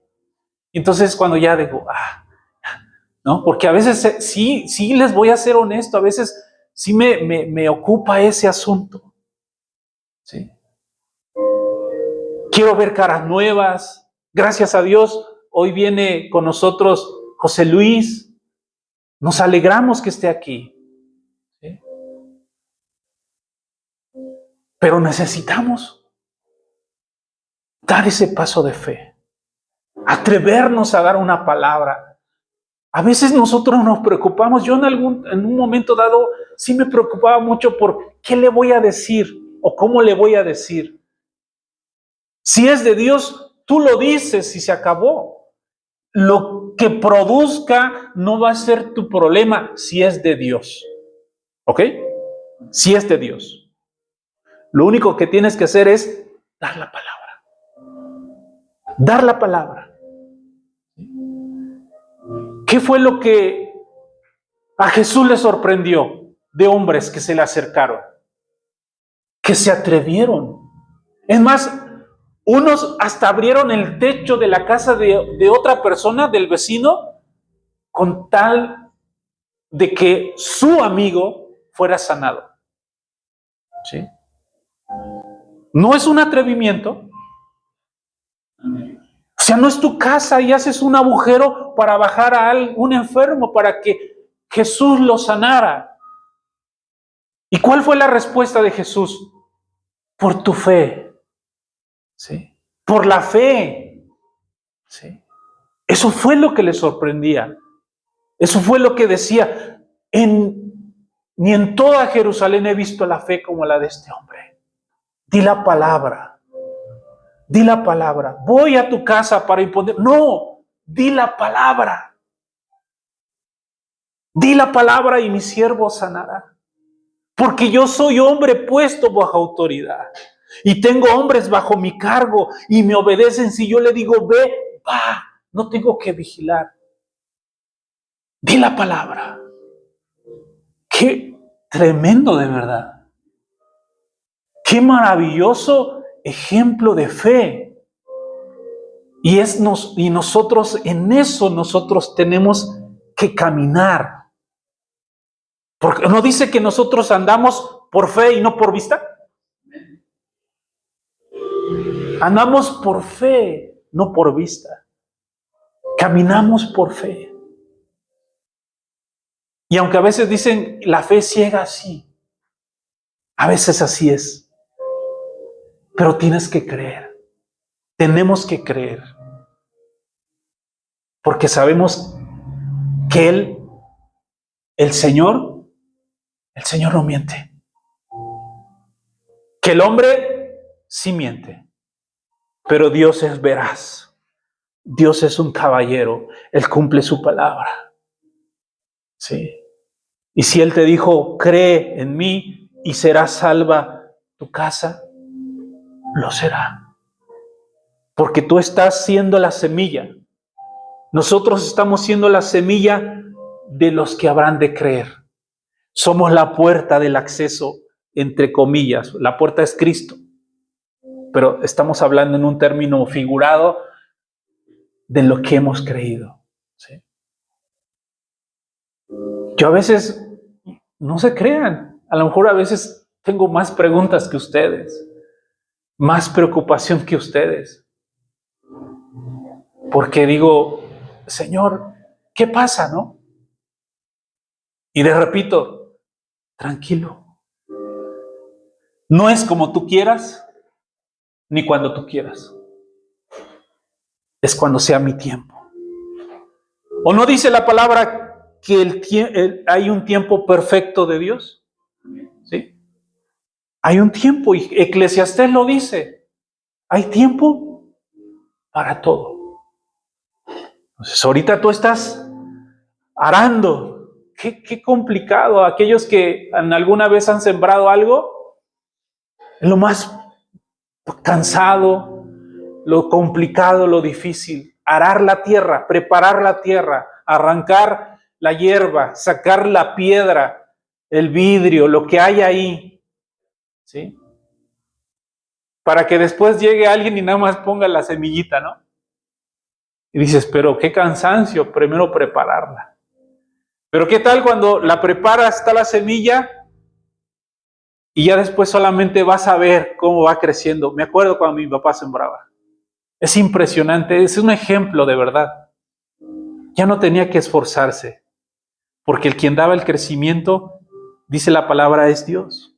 Y entonces cuando ya digo, ¿no? Porque a veces sí les voy a ser honesto, a veces sí me ocupa ese asunto. ¿Sí? Quiero ver caras nuevas. Gracias a Dios, hoy viene con nosotros José Luis. Nos alegramos que esté aquí. ¿Sí? Pero necesitamos dar ese paso de fe. Atrevernos a dar una palabra. A veces nosotros nos preocupamos. Yo en un momento dado sí me preocupaba mucho por qué le voy a decir o cómo le voy a decir. Si es de Dios, tú lo dices y se acabó. Lo que produzca no va a ser tu problema si es de Dios. ¿Ok? Si es de Dios. Lo único que tienes que hacer es dar la palabra. Dar la palabra. ¿Qué fue lo que a Jesús le sorprendió de hombres que se le acercaron? Que se atrevieron. Es más, unos hasta abrieron el techo de la casa de otra persona, del vecino, con tal de que su amigo fuera sanado. ¿Sí? No es un atrevimiento. O sea, no es tu casa y haces un agujero para bajar a un enfermo para que Jesús lo sanara. ¿Y cuál fue la respuesta de Jesús? Por tu fe. ¿Sí? Por la fe. ¿Sí? Eso fue lo que le sorprendía. Eso fue lo que decía, ni en toda Jerusalén he visto la fe como la de este hombre. Di la palabra. Di la palabra. Voy a tu casa para imponer. No, di la palabra. Di la palabra y mi siervo sanará. Porque yo soy hombre puesto bajo autoridad. Y tengo hombres bajo mi cargo y me obedecen. Si yo le digo, ve, va. No tengo que vigilar. Di la palabra. Qué tremendo de verdad. Qué maravilloso ejemplo de fe. Y nosotros en eso nosotros tenemos que caminar. Porque ¿no dice que nosotros andamos por fe y no por vista? Andamos por fe, no por vista. Caminamos por fe. Y aunque a veces dicen la fe ciega, sí. A veces así es. Pero tienes que creer. Tenemos que creer. Porque sabemos que el Señor no miente. Que el hombre sí miente. Pero Dios es veraz. Dios es un caballero. Él cumple su palabra. Sí. Y si Él te dijo, cree en mí y será salva tu casa, lo será. Porque tú estás siendo la semilla. Nosotros estamos siendo la semilla de los que habrán de creer. Somos la puerta del acceso, entre comillas. La puerta es Cristo. Pero estamos hablando en un término figurado de lo que hemos creído. ¿Sí? Yo a veces, no se crean, a lo mejor a veces tengo más preguntas que ustedes, más preocupación que ustedes. Porque digo, Señor, ¿qué pasa, no? Y le repito, tranquilo. No es como tú quieras, ni cuando tú quieras. Es cuando sea mi tiempo. ¿O no dice la palabra que hay un tiempo perfecto de Dios? ¿Sí? Hay un tiempo, y Eclesiastés lo dice. Hay tiempo para todo. Entonces, ahorita tú estás arando. Qué complicado. Aquellos que alguna vez han sembrado algo, es lo más cansado, lo complicado, lo difícil. Arar la tierra, preparar la tierra, arrancar la hierba, sacar la piedra, el vidrio, lo que hay ahí. ¿Sí? Para que después llegue alguien y nada más ponga la semillita, ¿no? Y dices, pero qué cansancio, primero prepararla. Pero ¿qué tal cuando la preparas, está la semilla y ya después solamente vas a ver cómo va creciendo? Me acuerdo cuando mi papá sembraba. Es impresionante, es un ejemplo de verdad. Ya no tenía que esforzarse, porque el quien daba el crecimiento, dice la palabra, es Dios.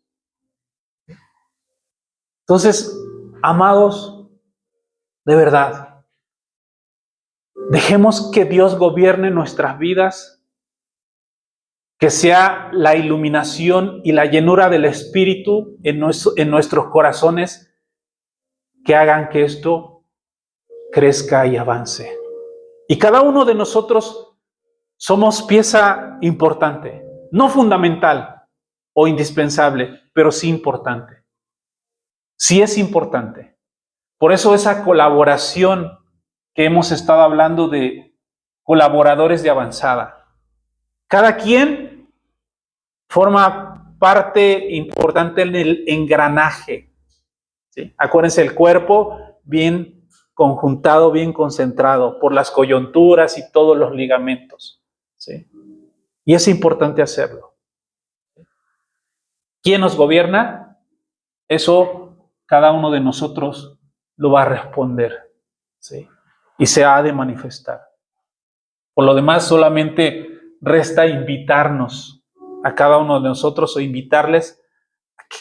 Entonces, amados, de verdad, dejemos que Dios gobierne nuestras vidas, que sea la iluminación y la llenura del Espíritu en nuestros corazones que hagan que esto crezca y avance. Y cada uno de nosotros somos pieza importante, no fundamental o indispensable, pero sí importante. Sí es importante. Por eso esa colaboración que hemos estado hablando de colaboradores de avanzada. Cada quien forma parte importante en el engranaje. ¿Sí? Acuérdense, el cuerpo bien conjuntado, bien concentrado por las coyunturas y todos los ligamentos. ¿Sí? Y es importante hacerlo. ¿Quién nos gobierna? Eso cada uno de nosotros lo va a responder. ¿Sí? Y se ha de manifestar. Por lo demás, solamente resta invitarnos a cada uno de nosotros o invitarles a que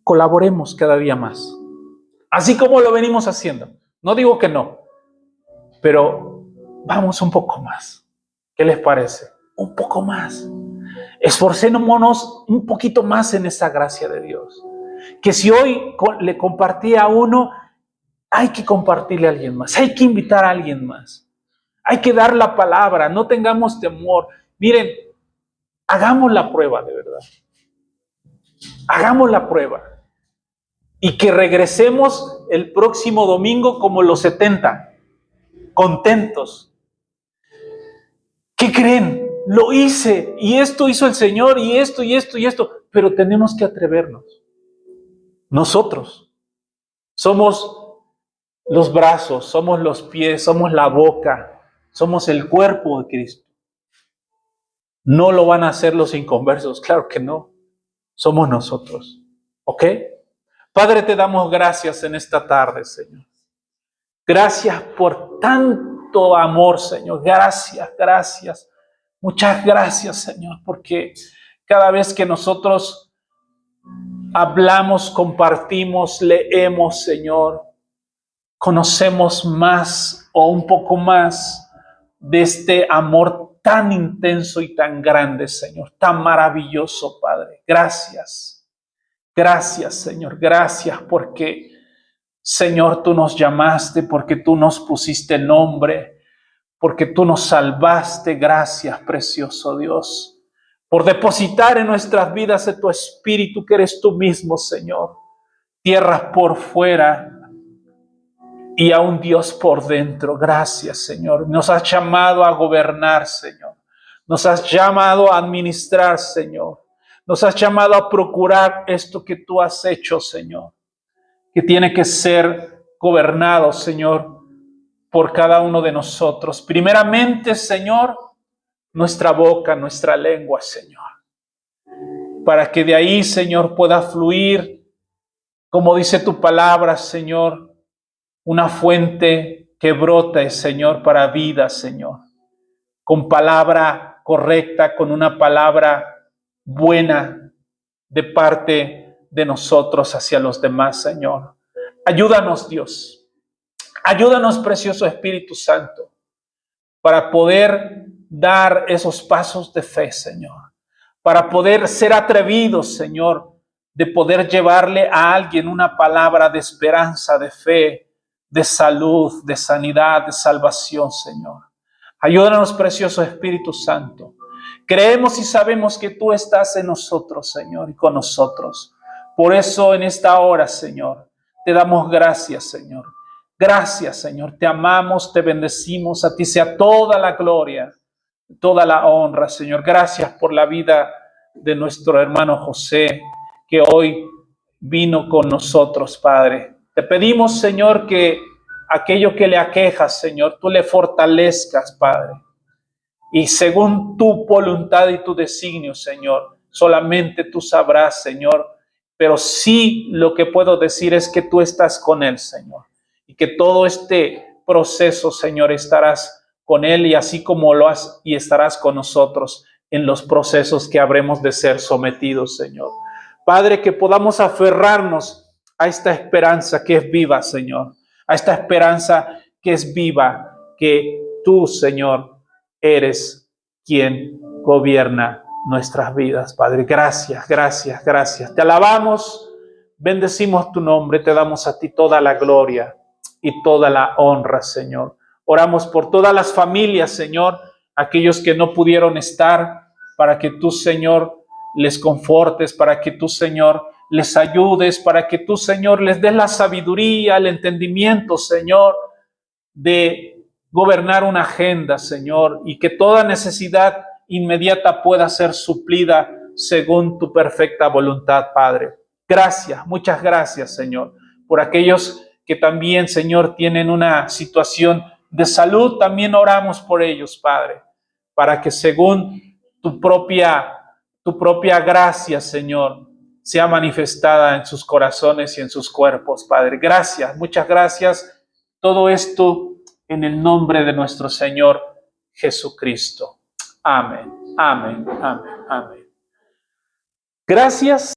colaboremos cada día más. Así como lo venimos haciendo. No digo que no, pero vamos un poco más. ¿Qué les parece? Un poco más. Esforcémonos un poquito más en esa gracia de Dios. Que si hoy le compartí a uno, hay que compartirle a alguien más. Hay que invitar a alguien más. Hay que dar la palabra. No tengamos temor. Miren, hagamos la prueba de verdad. Hagamos la prueba. Y que regresemos el próximo domingo como los 70, contentos. ¿Qué creen? Lo hice, y esto hizo el Señor, y esto, pero tenemos que atrevernos. Nosotros somos los brazos, somos los pies, somos la boca, somos el cuerpo de Cristo. No lo van a hacer los inconversos, claro que no. Somos nosotros, ¿ok? Padre, te damos gracias en esta tarde, Señor. Gracias por tanto amor, Señor. Gracias, gracias. Muchas gracias, Señor, porque cada vez que nosotros hablamos, compartimos, leemos, Señor, conocemos más o un poco más de este amor tan intenso y tan grande, Señor, tan maravilloso, Padre. Gracias. Gracias, Señor. Gracias porque, Señor, tú nos llamaste, porque tú nos pusiste nombre, porque tú nos salvaste. Gracias, precioso Dios, por depositar en nuestras vidas de tu Espíritu, que eres tú mismo, Señor. Tierras por fuera y a un Dios por dentro. Gracias, Señor. Nos has llamado a gobernar, Señor. Nos has llamado a administrar, Señor. Nos has llamado a procurar esto que tú has hecho, Señor, que tiene que ser gobernado, Señor, por cada uno de nosotros. Primeramente, Señor, nuestra boca, nuestra lengua, Señor, para que de ahí, Señor, pueda fluir, como dice tu palabra, Señor, una fuente que brote, Señor, para vida, Señor, con palabra correcta, con una palabra buena de parte de nosotros hacia los demás, Señor. Ayúdanos, Dios. Ayúdanos, precioso Espíritu Santo, para poder dar esos pasos de fe, Señor, para poder ser atrevidos, Señor, de poder llevarle a alguien una palabra de esperanza, de fe, de salud, de sanidad, de salvación, Señor. Ayúdanos, precioso Espíritu Santo. Creemos y sabemos que tú estás en nosotros, Señor, y con nosotros. Por eso en esta hora, Señor, te damos gracias, Señor. Gracias, Señor. Te amamos, te bendecimos. A ti sea toda la gloria, toda la honra, Señor. Gracias por la vida de nuestro hermano José, que hoy vino con nosotros, Padre. Te pedimos, Señor, que aquello que le aqueja, Señor, tú le fortalezcas, Padre. Y según tu voluntad y tu designio, Señor, solamente tú sabrás, Señor. Pero sí lo que puedo decir es que tú estás con él, Señor. Y que todo este proceso, Señor, estarás con él y así como lo has y estarás con nosotros en los procesos que habremos de ser sometidos, Señor. Padre, que podamos aferrarnos a esta esperanza que es viva, Señor. A esta esperanza que es viva, que tú, Señor, eres quien gobierna nuestras vidas, Padre. Gracias, gracias, gracias. Te alabamos, bendecimos tu nombre, te damos a ti toda la gloria y toda la honra, Señor. Oramos por todas las familias, Señor, aquellos que no pudieron estar, para que tú, Señor, les confortes, para que tú, Señor, les ayudes, para que tú, Señor, les des la sabiduría, el entendimiento, Señor, de gobernar una agenda, Señor, y que toda necesidad inmediata pueda ser suplida según tu perfecta voluntad, Padre. Gracias, muchas gracias, Señor, por aquellos que también, Señor, tienen una situación de salud. También oramos por ellos, Padre, para que según tu propia gracia, Señor, sea manifestada en sus corazones y en sus cuerpos, Padre. Gracias, muchas gracias. Todo esto en el nombre de nuestro Señor Jesucristo. Amén, amén, amén, amén. Gracias.